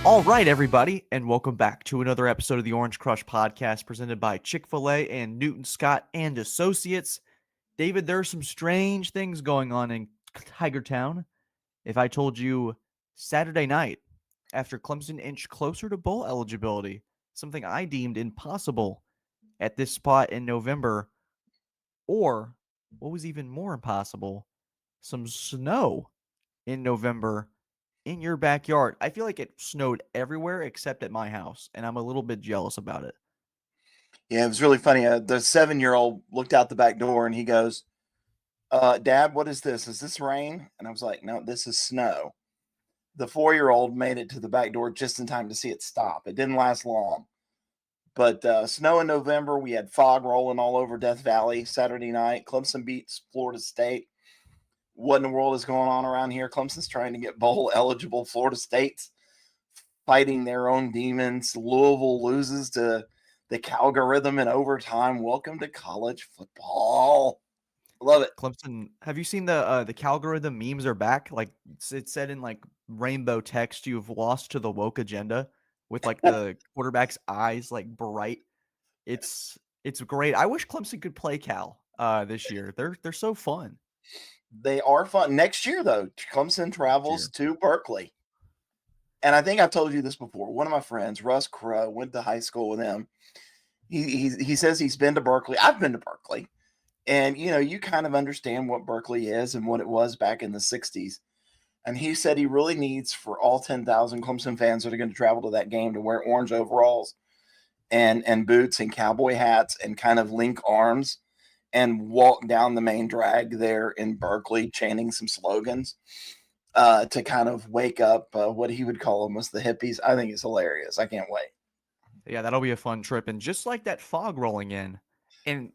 All right, everybody, and welcome back to another episode of the Orange Crush podcast presented by Chick-fil-A and Newton Scott and Associates. David, there are some strange things going on in Tiger Town. If I told you Saturday night, after Clemson inched closer to bowl eligibility, something I deemed impossible at this spot in November, or what was even more impossible, some snow in November in your backyard. I feel like it snowed everywhere except at my house, and I'm a little bit jealous about it. Yeah, it was really funny. The 7-year-old looked out the back door and he goes, Dad, what is this? Is this rain? And I was like, no, this is snow. The 4-year-old made it to the back door just in time to see it stop. It didn't last long. But snow in November, we had fog rolling all over Death Valley Saturday night. Clemson beats Florida State. What in the world is going on around here? Clemson's trying to get bowl eligible. Florida State's fighting their own demons. Louisville loses to the Calgorithm in overtime. Welcome to college football. Love it. Clemson, have you seen the Calgary memes are back? Like it said in like rainbow text, you've lost to the woke agenda with like the quarterback's eyes like bright. It's great. I wish Clemson could play Cal this year. They're so fun. They are fun. Next year, though, Clemson travels to Berkeley. And I think I've told you this before. One of my friends, Russ Crow, went to high school with him. He says he's been to Berkeley. I've been to Berkeley. And, you kind of understand what Berkeley is and what it was back in the 60s. And he said he really needs for all 10,000 Clemson fans that are going to travel to that game to wear orange overalls and boots and cowboy hats and kind of link arms and walk down the main drag there in Berkeley chanting some slogans to kind of wake up what he would call almost the hippies. I think it's hilarious. I can't wait. Yeah, that'll be a fun trip. And just like that fog rolling in, and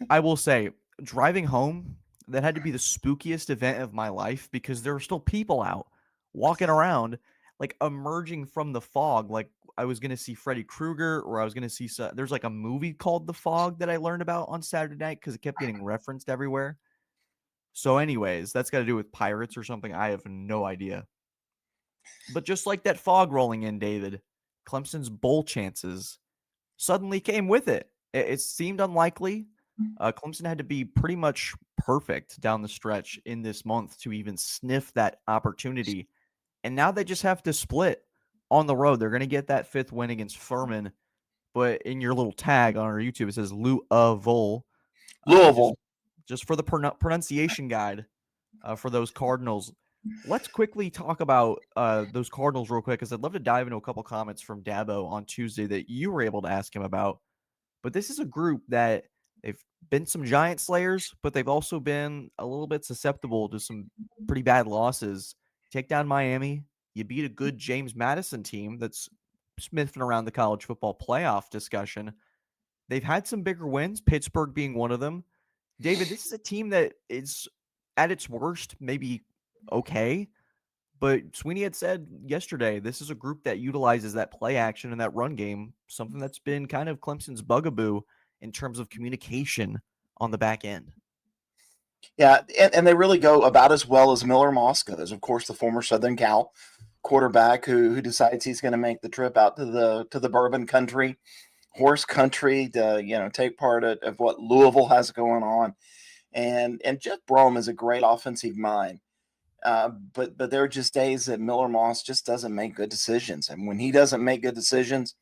I will say, driving home, that had to be the spookiest event of my life because there were still people out walking around, like emerging from the fog. Like I was going to see Freddy Krueger, or I was going to see, there's like a movie called The Fog that I learned about on Saturday night because it kept getting referenced everywhere. So, anyways, that's got to do with pirates or something. I have no idea. But just like that fog rolling in, David, Clemson's bowl chances suddenly came with it. It seemed unlikely. Clemson had to be pretty much perfect down the stretch in this month to even sniff that opportunity. And now they just have to split on the road. They're going to get that fifth win against Furman. But in your little tag on our YouTube, it says Louisville. Louisville. Just for the pronunciation guide for those Cardinals. Let's quickly talk about those Cardinals real quick, because I'd love to dive into a couple comments from Dabo on Tuesday that you were able to ask him about. But this is a group that they've been some giant slayers, but they've also been a little bit susceptible to some pretty bad losses. Take down Miami. You beat a good James Madison team that's sniffing around the college football playoff discussion. They've had some bigger wins, Pittsburgh being one of them. David, this is a team that is at its worst, maybe okay. But Swinney had said yesterday, this is a group that utilizes that play action and that run game, something that's been kind of Clemson's bugaboo in terms of communication on the back end. Yeah, and they really go about as well as Miller Moss goes. Of course, the former Southern Cal quarterback who decides he's going to make the trip out to the bourbon country, horse country, to take part of what Louisville has going on. And Jeff Brom is a great offensive mind. But there are just days that Miller Moss just doesn't make good decisions. And when he doesn't make good decisions,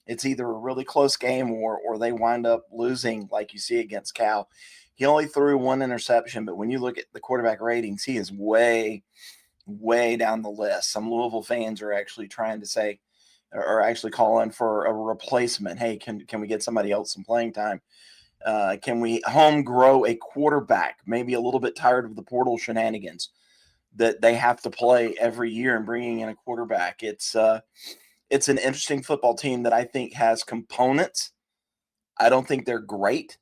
it's either a really close game or they wind up losing like you see against Cal. He only threw one interception, but when you look at the quarterback ratings, he is way, way down the list. Some Louisville fans are actually trying to say, or actually calling for a replacement. Hey, can we get somebody else some playing time? Can we home grow a quarterback? Maybe a little bit tired of the portal shenanigans that they have to play every year and bringing in a quarterback. It's an interesting football team that I think has components. I don't think they're great.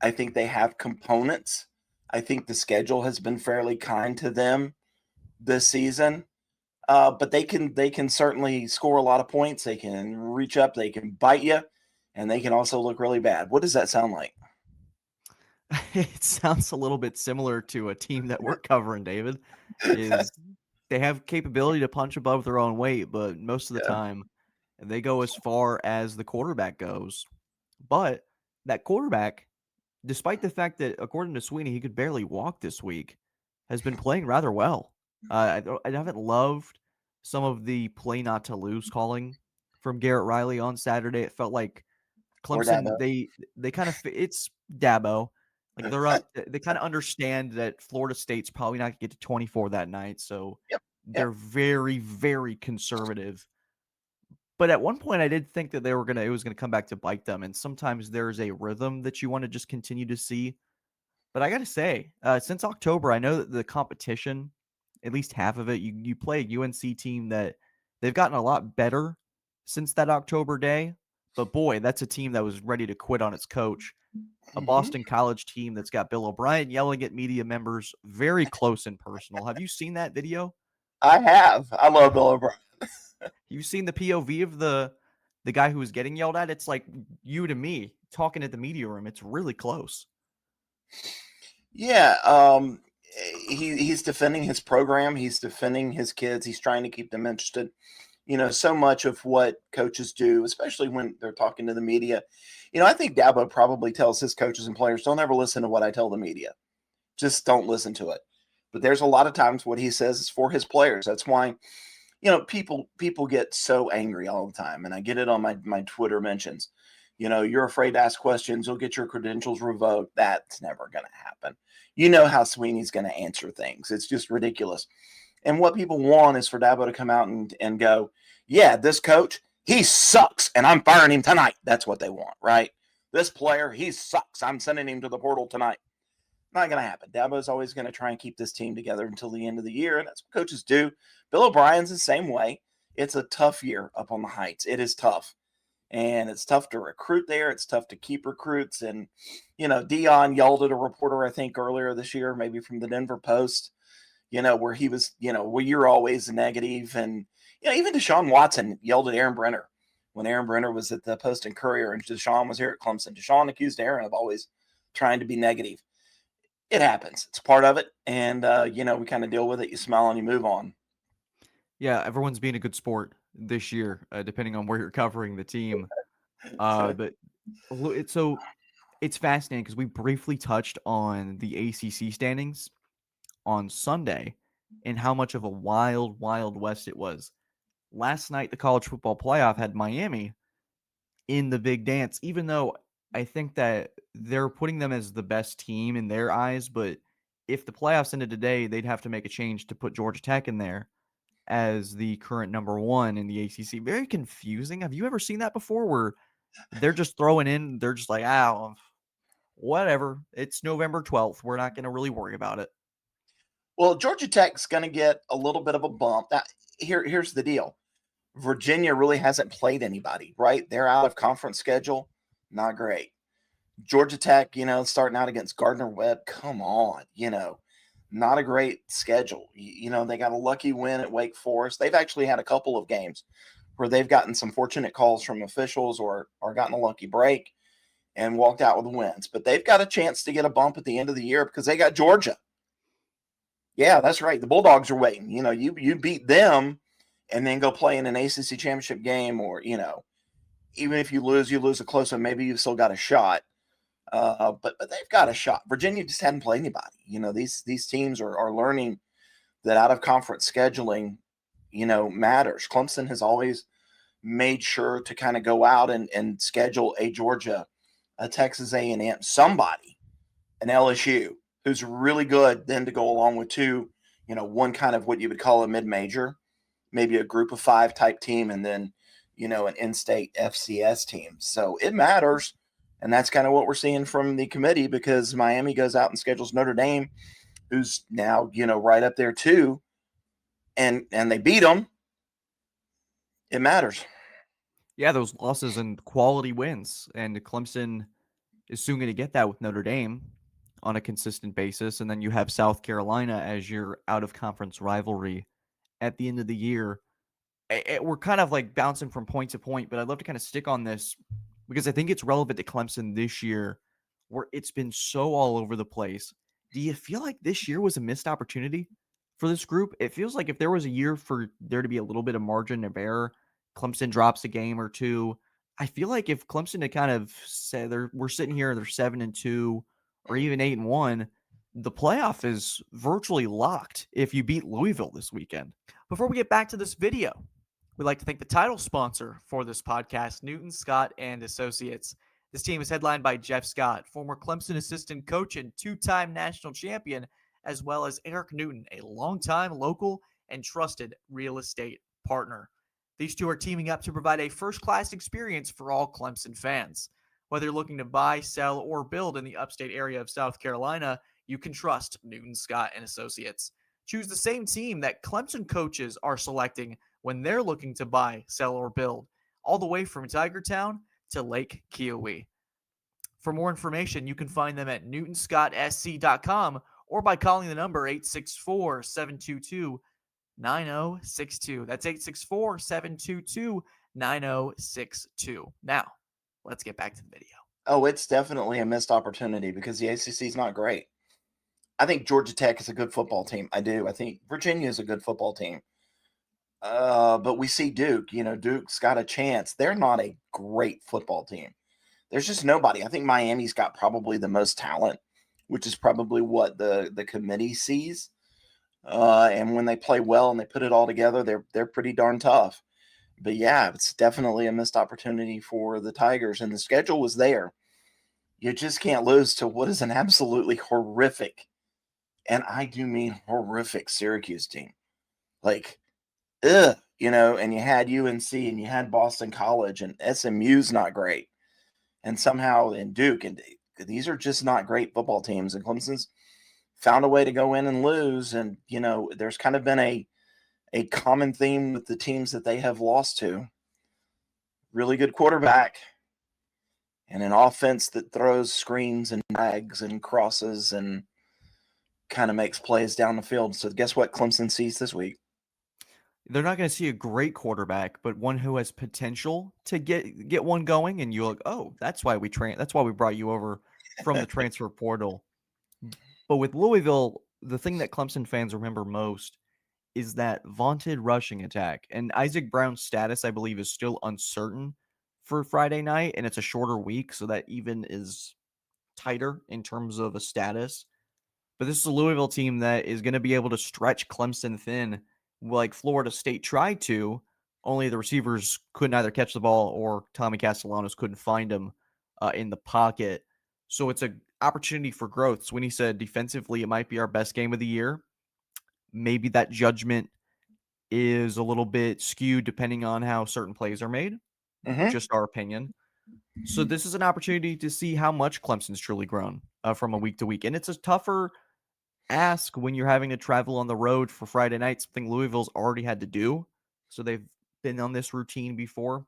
I think they have components. I think the schedule has been fairly kind to them this season. But they can certainly score a lot of points. They can reach up. They can bite you, and they can also look really bad. What does that sound like? It sounds a little bit similar to a team that we're covering, David. Is They have capability to punch above their own weight, but most of the Yeah. time they go as far as the quarterback goes. But that quarterback, despite the fact that according to Sweeney, he could barely walk this week, has been playing rather well. I haven't loved some of the play not to lose calling from Garrett Riley on Saturday. It felt like Or Clemson, Dabo. they kind of it's Dabo. Like they're up they kind of understand that Florida State's probably not gonna get to 24 that night, so Yep. Yep. they're very, very conservative. But at one point I did think that it was gonna come back to bite them. And sometimes there's a rhythm that you want to just continue to see. But I gotta say, since October, I know that the competition, at least half of it, you play a UNC team that they've gotten a lot better since that October day. But boy, that's a team that was ready to quit on its coach. A Hmm. Boston College team that's got Bill O'Brien yelling at media members, very close and personal. Have you seen that video? I have. I love Bill O'Brien. You've seen the POV of the guy who was getting yelled at? It's like you to me talking at the media room. It's really close. Yeah. He's defending his program. He's defending his kids. He's trying to keep them interested. So much of what coaches do, especially when they're talking to the media. I think Dabo probably tells his coaches and players, don't ever listen to what I tell the media. Just don't listen to it. But there's a lot of times what he says is for his players. That's why, people get so angry all the time. And I get it on my Twitter mentions. You're afraid to ask questions. You'll get your credentials revoked. That's never going to happen. You know how Sweeney's going to answer things. It's just ridiculous. And what people want is for Dabo to come out and go, yeah, this coach, he sucks, and I'm firing him tonight. That's what they want, right? This player, he sucks. I'm sending him to the portal tonight. Not going to happen. Dabo's always going to try and keep this team together until the end of the year, and that's what coaches do. Bill O'Brien's the same way. It's a tough year up on the Heights. It is tough. And it's tough to recruit there. It's tough to keep recruits. And, Dion yelled at a reporter, I think, earlier this year, maybe from the Denver Post, where he was, where you're always negative. And, even Deshaun Watson yelled at Aaron Brenner when Aaron Brenner was at the Post and Courier and Deshaun was here at Clemson. Deshaun accused Aaron of always trying to be negative. It happens. It's part of it. And, we kind of deal with it. You smile and you move on. Yeah, everyone's being a good sport this year, depending on where you're covering the team. But it's fascinating because we briefly touched on the ACC standings on Sunday and how much of a wild, wild west it was. Last night, the college football playoff had Miami in the big dance, even though I think that they're putting them as the best team in their eyes. But if the playoffs ended today, they'd have to make a change to put Georgia Tech in there as the current number one in the ACC. Very confusing. Have you ever seen that before where they're just throwing in, they're just like, whatever. It's November 12th. We're not going to really worry about it. Well, Georgia Tech's going to get a little bit of a bump. Here's the deal. Virginia really hasn't played anybody, right? They're out of conference schedule. Not great. Georgia Tech, starting out against Gardner Webb. Come on, not a great schedule. They got a lucky win at Wake Forest. They've actually had a couple of games where they've gotten some fortunate calls from officials or gotten a lucky break and walked out with wins. But they've got a chance to get a bump at the end of the year because they got Georgia. Yeah, that's right. The Bulldogs are waiting. You beat them and then go play in an ACC championship game, or even if you lose a close one. Maybe you've still got a shot. But they've got a shot. Virginia just hadn't played anybody. These teams are learning that out of conference scheduling, matters. Clemson has always made sure to kind of go out and schedule a Georgia, a Texas A&M, somebody, an LSU who's really good, then to go along with two, one kind of what you would call a mid-major, maybe a group of five type team, and then, an in-state FCS team. So it matters. And that's kind of what we're seeing from the committee because Miami goes out and schedules Notre Dame, who's now, right up there too. And they beat them. It matters. Yeah, those losses and quality wins. And Clemson is soon going to get that with Notre Dame on a consistent basis. And then you have South Carolina as your out of conference rivalry at the end of the year. We're kind of like bouncing from point to point, but I'd love to kind of stick on this because I think it's relevant to Clemson this year where it's been so all over the place. Do you feel like this year was a missed opportunity? for this group, it feels like if there was a year for there to be a little bit of margin of error, Clemson drops a game or two. I feel like if Clemson had kind of said we're sitting here, they're 7-2 or even 8-1, the playoff is virtually locked if you beat Louisville this weekend. Before we get back to this video, we'd like to thank the title sponsor for this podcast, Newton Scott and Associates. This team is headlined by Jeff Scott, former Clemson assistant coach and two-time national champion, as well as Eric Newton, a longtime local and trusted real estate partner. These two are teaming up to provide a first-class experience for all Clemson fans. Whether you're looking to buy, sell, or build in the upstate area of South Carolina, you can trust Newton Scott and Associates. Choose the same team that Clemson coaches are selecting when they're looking to buy, sell, or build, all the way from Tigertown to Lake Kiowee. For more information, you can find them at newtonscottsc.com or by calling the number 864-722-9062. That's 864-722-9062. Now, let's get back to the video. Oh, it's definitely a missed opportunity because the ACC is not great. I think Georgia Tech is a good football team. I do. I think Virginia is a good football team. But we see Duke. Duke's got a chance. They're not a great football team. There's just nobody. I think Miami's got probably the most talent, which is probably what the committee sees. And when they play well and they put it all together, they're pretty darn tough. But yeah, it's definitely a missed opportunity for the Tigers, and the schedule was there. You just can't lose to what is an absolutely horrific, and I do mean horrific, Syracuse team. And you had UNC and you had Boston College, and SMU's not great. And somehow in Duke, and these are just not great football teams, and Clemson's found a way to go in and lose. And, there's kind of been a common theme with the teams that they have lost to. Really good quarterback and an offense that throws screens and drags and crosses and kind of makes plays down the field. So guess what Clemson sees this week? They're not going to see a great quarterback, but one who has potential to get one going. And you're like, oh, that's why we brought you over from the transfer portal. But with Louisville, the thing that Clemson fans remember most is that vaunted rushing attack. And Isaac Brown's status, I believe, is still uncertain for Friday night, and it's a shorter week, so that even is tighter in terms of a status. But this is a Louisville team that is going to be able to stretch Clemson thin like Florida State tried to, only the receivers couldn't either catch the ball or Tommy Castellanos couldn't find him in the pocket. So it's an opportunity for growth. Swinney said defensively it might be our best game of the year. Maybe that judgment is a little bit skewed depending on how certain plays are made. Mm-hmm. Just our opinion. So this is an opportunity to see how much Clemson's truly grown from a week to week. And it's a tougher ask when you're having to travel on the road for Friday night, something Louisville's already had to do. So they've been on this routine before.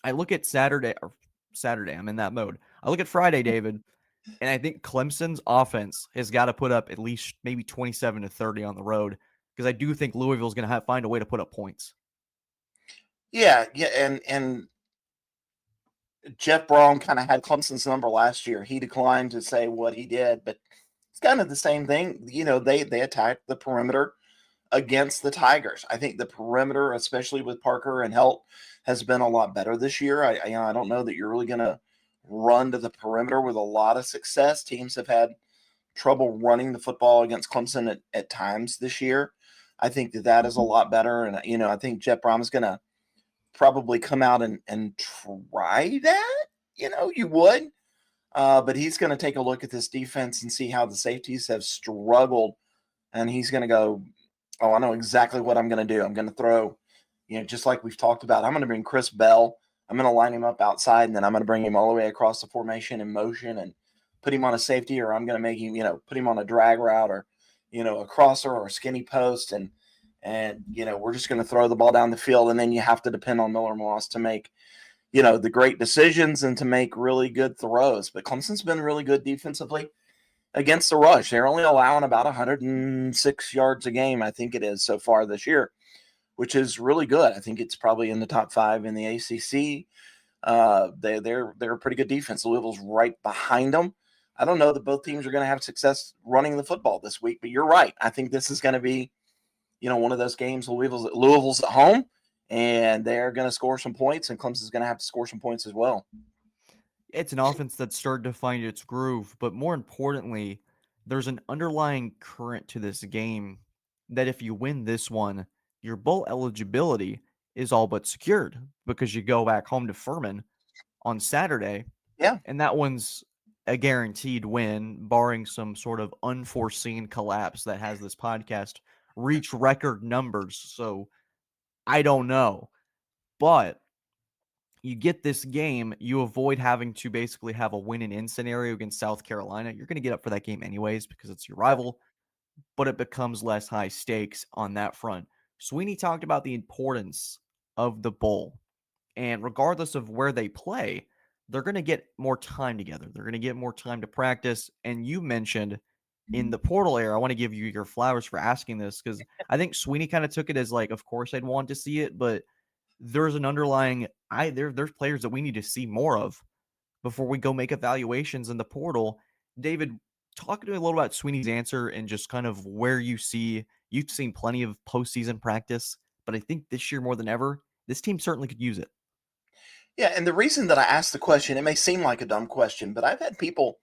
I look at Saturday, I'm in that mode. I look at Friday, David, and I think Clemson's offense has got to put up at least maybe 27 to 30 on the road, because I do think Louisville's going to find a way to put up points. Yeah, and Jeff Braun kind of had Clemson's number last year. He declined to say what he did, but it's kind of the same thing. They attacked the perimeter against the Tigers. I think the perimeter, especially with Parker and Helt, has been a lot better this year. I don't know that you're really going to run to the perimeter with a lot of success. Teams have had trouble running the football against Clemson at times this year. I think that is a lot better. And, I think Jeff Brom is going to probably come out and try that. You would. But he's going to take a look at this defense and see how the safeties have struggled. And he's going to go, oh, I know exactly what I'm going to do. I'm going to throw, just like we've talked about, I'm going to bring Chris Bell. I'm going to line him up outside, and then I'm going to bring him all the way across the formation in motion and put him on a safety, or I'm going to make him, put him on a drag route, or, a crosser or a skinny post. And we're just going to throw the ball down the field. And then you have to depend on Miller Moss to make, the great decisions and to make really good throws. But Clemson's been really good defensively against the rush. They're only allowing about 106 yards a game, I think it is, so far this year, which is really good. I think it's probably in the top 5 in the ACC. They're a pretty good defense. Louisville's right behind them. I don't know that both teams are going to have success running the football this week, but you're right. I think this is going to be, one of those games. Louisville's at home, and they're going to score some points, and Clemson's going to have to score some points as well. It's an offense that's started to find its groove, but more importantly, there's an underlying current to this game that if you win this one, your bowl eligibility is all but secured because you go back home to Furman on Saturday, Yeah. and that one's a guaranteed win, barring some sort of unforeseen collapse that has this podcast reach record numbers. So I don't know. But you get this game, you avoid having to basically have a win and in scenario against South Carolina. You're going to get up for that game anyways because it's your rival, but it becomes less high stakes on that front. Swinney talked about the importance of the bowl. And regardless of where they play, they're going to get more time together. They're going to get more time to practice. And you mentioned in the portal era, I want to give you your flowers for asking this because I think Swinney kind of took it as like, of course I'd want to see it, but there's an underlying there's players that we need to see more of before we go make evaluations in the portal. David, talk to me a little about Swinney's answer and just kind of where you've seen plenty of postseason practice, but I think this year more than ever, this team certainly could use it. Yeah, and the reason that I asked the question, it may seem like a dumb question, but I've had people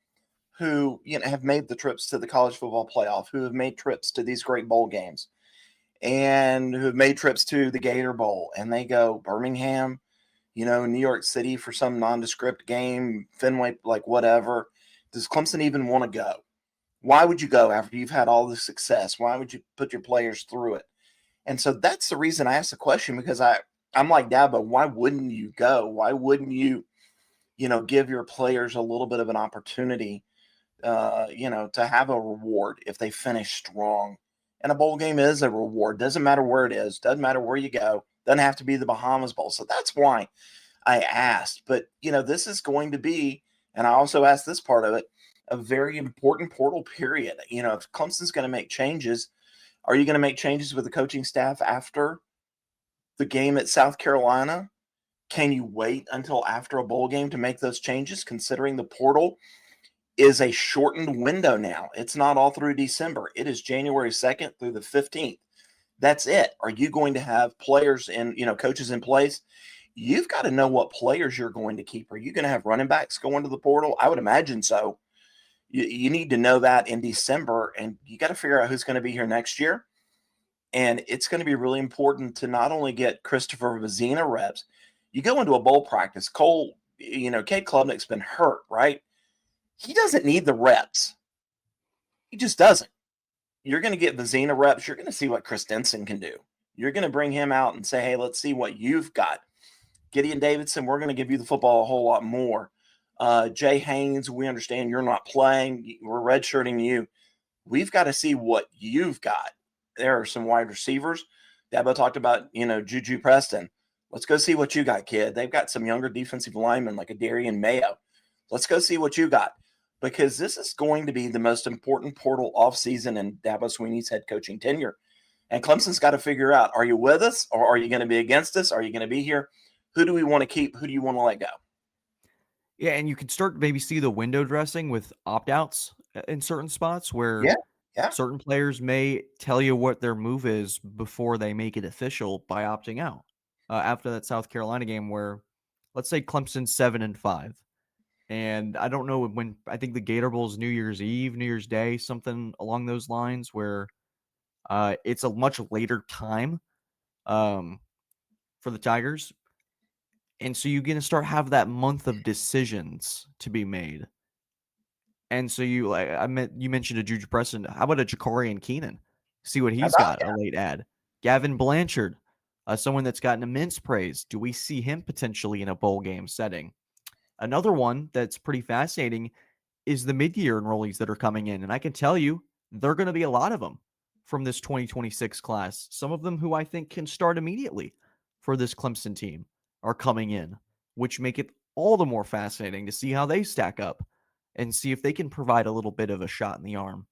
who have made the trips to the college football playoff, who have made trips to these great bowl games, and who have made trips to the Gator Bowl, and they go Birmingham, New York City for some nondescript game, Fenway, like whatever. Does Clemson even want to go? Why would you go after you've had all this success? Why would you put your players through it? And so that's the reason I asked the question, because I'm like Dabo, why wouldn't you go? Why wouldn't you, give your players a little bit of an opportunity, to have a reward if they finish strong? And a bowl game is a reward. Doesn't matter where it is. Doesn't matter where you go. Doesn't have to be the Bahamas Bowl. So that's why I asked. But, this is going to be, and I also asked this part of it, a very important portal period. If Clemson's going to make changes, are you going to make changes with the coaching staff after the game at South Carolina? Can you wait until after a bowl game to make those changes, considering the portal is a shortened window now? It's not all through December. It is January 2nd through the 15th. That's it. Are you going to have players and, coaches in place? You've got to know what players you're going to keep. Are you going to have running backs going to the portal? I would imagine so. You need to know that in December, and you got to figure out who's going to be here next year. And it's going to be really important to not only get Christopher Vizina reps. You go into a bowl practice, Cade Klubnik's been hurt, right? He doesn't need the reps. He just doesn't. You're going to get Vizina reps. You're going to see what Chris Denson can do. You're going to bring him out and say, hey, let's see what you've got. Gideon Davidson, we're going to give you the football a whole lot more. Jay Haynes, we understand you're not playing. We're redshirting you. We've got to see what you've got. There are some wide receivers. Dabo talked about, Juju Preston. Let's go see what you got, kid. They've got some younger defensive linemen like a Darian Mayo. Let's go see what you got, because this is going to be the most important portal offseason in Dabo Swinney's head coaching tenure. And Clemson's got to figure out, are you with us or are you going to be against us? Are you going to be here? Who do we want to keep? Who do you want to let go? Yeah, and you can start maybe see the window dressing with opt-outs in certain spots where Yeah. certain players may tell you what their move is before they make it official by opting out. After that South Carolina game where, let's say Clemson's 7-5, and I don't know when, I think the Gator Bowl is New Year's Eve, New Year's Day, something along those lines where it's a much later time for the Tigers. And so you're going to start have that month of decisions to be made. And so you mentioned a Juju Preston. How about a Jakarian Keenan? See what How he's about got, a late ad. Gavin Blanchard, someone that's gotten immense praise. Do we see him potentially in a bowl game setting? Another one that's pretty fascinating is the mid-year enrollees that are coming in. And I can tell you, there are going to be a lot of them from this 2026 class. Some of them who I think can start immediately for this Clemson team are coming in, which make it all the more fascinating to see how they stack up and see if they can provide a little bit of a shot in the arm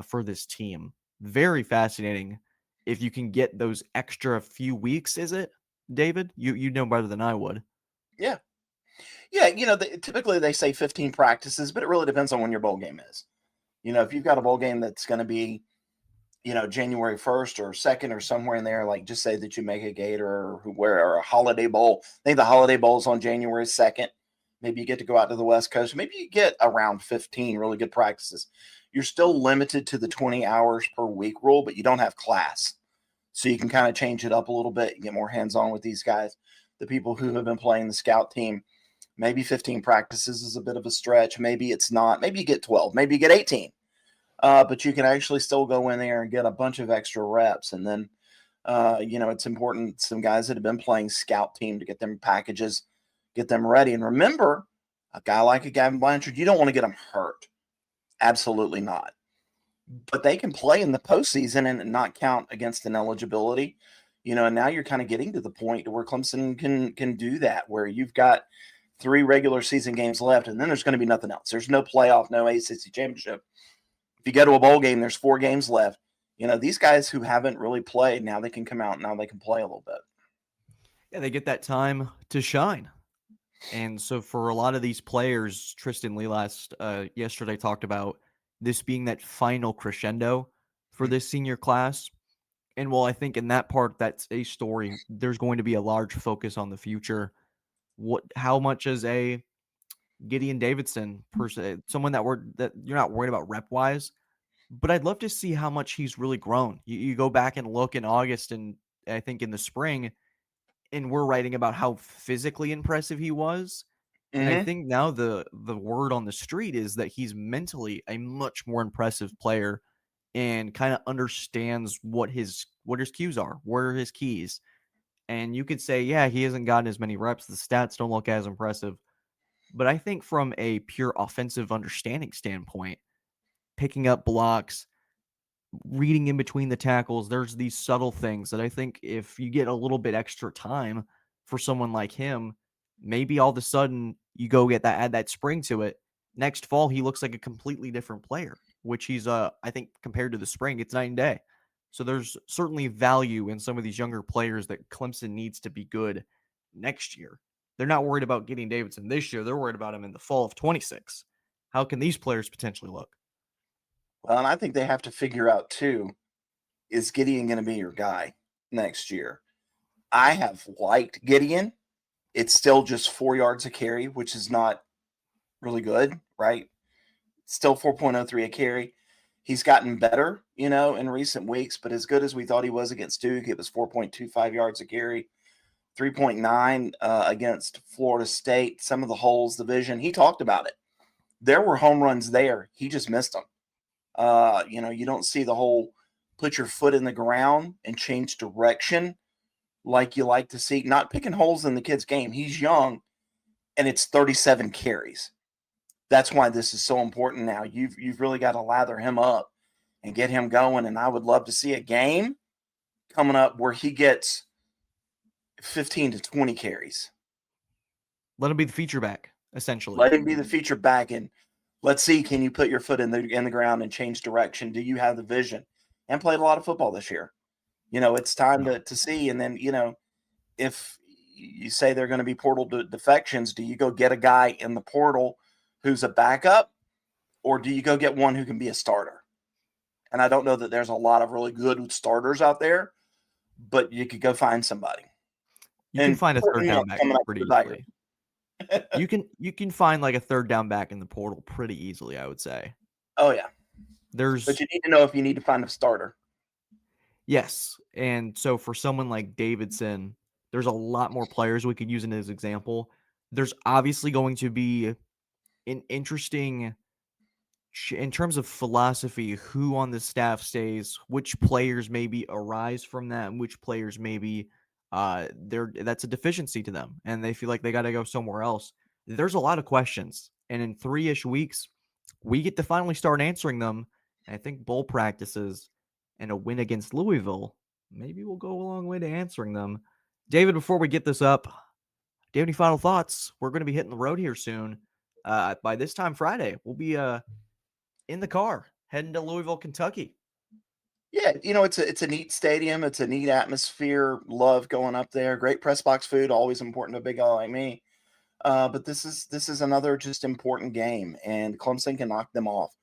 for this team. Very fascinating. If you can get those extra few weeks, is it, David? You know better than I would. Yeah. Yeah, typically they say 15 practices, but it really depends on when your bowl game is. If you've got a bowl game that's going to be, January 1st or 2nd or somewhere in there, like just say that you make a Gator or a Holiday Bowl. I think the Holiday Bowl is on January 2nd. Maybe you get to go out to the West Coast. Maybe you get around 15 really good practices. You're still limited to the 20 hours per week rule, but you don't have class. So you can kind of change it up a little bit and get more hands-on with these guys, the people who have been playing the scout team. Maybe 15 practices is a bit of a stretch. Maybe it's not. Maybe you get 12. Maybe you get 18. But you can actually still go in there and get a bunch of extra reps. And then, it's important, some guys that have been playing scout team, to get them packages, get them ready. And remember, a guy like a Gavin Blanchard, you don't want to get him hurt. Absolutely not. But they can play in the postseason and not count against ineligibility. And now you're kind of getting to the point where Clemson can do that, where you've got 3 regular season games left, and then there's going to be nothing else. There's no playoff, no ACC championship. If you go to a bowl game, there's 4 games left. These guys who haven't really played, now they can come out, now they can play a little bit. Yeah, they get that time to shine. And so for a lot of these players, Tristan Lee yesterday talked about this being that final crescendo for this senior class. And while I think in that part, that's a story, there's going to be a large focus on the future. How much is a Gideon Davidson person, someone that you're not worried about rep wise, but I'd love to see how much he's really grown. You go back and look in August and I think in the spring, and we're writing about how physically impressive he was. And I Mm-hmm. think now the word on the street is that he's mentally a much more impressive player and kind of understands what his cues are, what are his keys. And you could say, yeah, he hasn't gotten as many reps. The stats don't look as impressive. But I think from a pure offensive understanding standpoint, picking up blocks, reading in between the tackles, there's these subtle things that I think if you get a little bit extra time for someone like him, maybe all of a sudden you go add that spring to it. Next fall, he looks like a completely different player, which he's I think compared to the spring, it's night and day. So there's certainly value in some of these younger players that Clemson needs to be good next year. They're not worried about getting Davidson this year. They're worried about him in the fall of 26. How can these players potentially look? Well, and I think they have to figure out too, is Gideon going to be your guy next year? I have liked Gideon. It's still just 4 yards a carry, which is not really good, right? Still 4.03 a carry. He's gotten better, in recent weeks, but as good as we thought he was against Duke, it was 4.25 yards a carry, 3.9 against Florida State. Some of the holes, the vision, he talked about it. There were home runs there. He just missed them. You don't see the whole put your foot in the ground and change direction like you like to see. Not picking holes in the kid's game. He's young, and it's 37 carries. That's why this is so important now. You've really got to lather him up and get him going. And I would love to see a game coming up where he gets 15 to 20 carries. Let him be the feature back, essentially. Let him be the feature back, and let's see, can you put your foot in the ground and change direction? Do you have the vision? And played a lot of football this year. It's time to see. And then, if you say they're going to be portal defections, do you go get a guy in the portal who's a backup, or do you go get one who can be a starter? And I don't know that there's a lot of really good starters out there, but you could go find somebody. You can find a third down back pretty easily. You can find like a third down back in the portal pretty easily, I would say. Oh yeah. But you need to know if you need to find a starter. Yes. And so for someone like Davidson, there's a lot more players we could use in his example. There's obviously going to be an interesting, in terms of philosophy, who on the staff stays, which players maybe arise from that, and which players maybe that's a deficiency to them, and they feel like they got to go somewhere else. There's a lot of questions, and in 3-ish weeks, we get to finally start answering them. And I think bowl practices and a win against Louisville maybe will go a long way to answering them. David, before we get this up, do you have any final thoughts? We're going to be hitting the road here soon. By this time Friday, we'll be in the car heading to Louisville, Kentucky. Yeah, it's a neat stadium. It's a neat atmosphere. Love going up there. Great press box food, always important to a big guy like me. But this is another just important game, and Clemson can knock them off.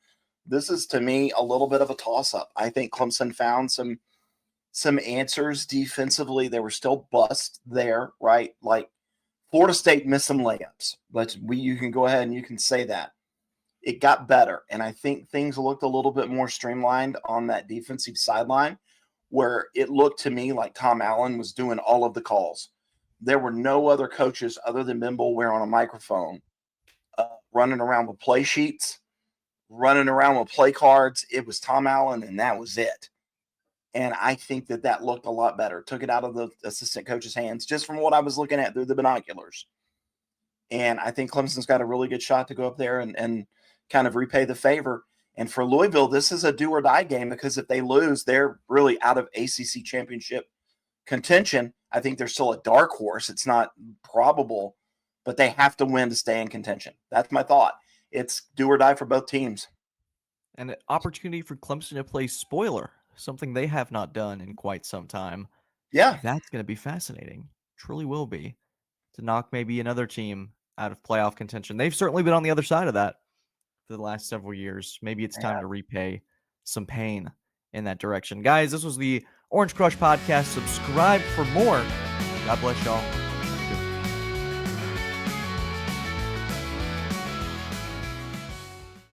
This is to me a little bit of a toss up. I think Clemson found some answers defensively. There were still busts there, right? Like Florida State missed some layups. You can go ahead and you can say that. It got better, and I think things looked a little bit more streamlined on that defensive sideline, where it looked to me like Tom Allen was doing all of the calls. There were no other coaches other than Ben Boulware on a microphone running around with play sheets, running around with play cards. It was Tom Allen, and that was it. And I think that looked a lot better. Took it out of the assistant coach's hands, just from what I was looking at through the binoculars. And I think Clemson's got a really good shot to go up there and kind of repay the favor. And for Louisville, this is a do or die game, because if they lose, they're really out of ACC championship contention. I think they're still a dark horse. It's not probable, but they have to win to stay in contention. That's my thought. It's do or die for both teams. And an opportunity for Clemson to play spoiler, something they have not done in quite some time. Yeah. That's going to be fascinating. Truly will be. To knock maybe another team out of playoff contention. They've certainly been on the other side of that for the last several years. Maybe it's time to repay some pain in that direction. Guys, this was the Orange Crush Podcast. Subscribe for more. God bless y'all.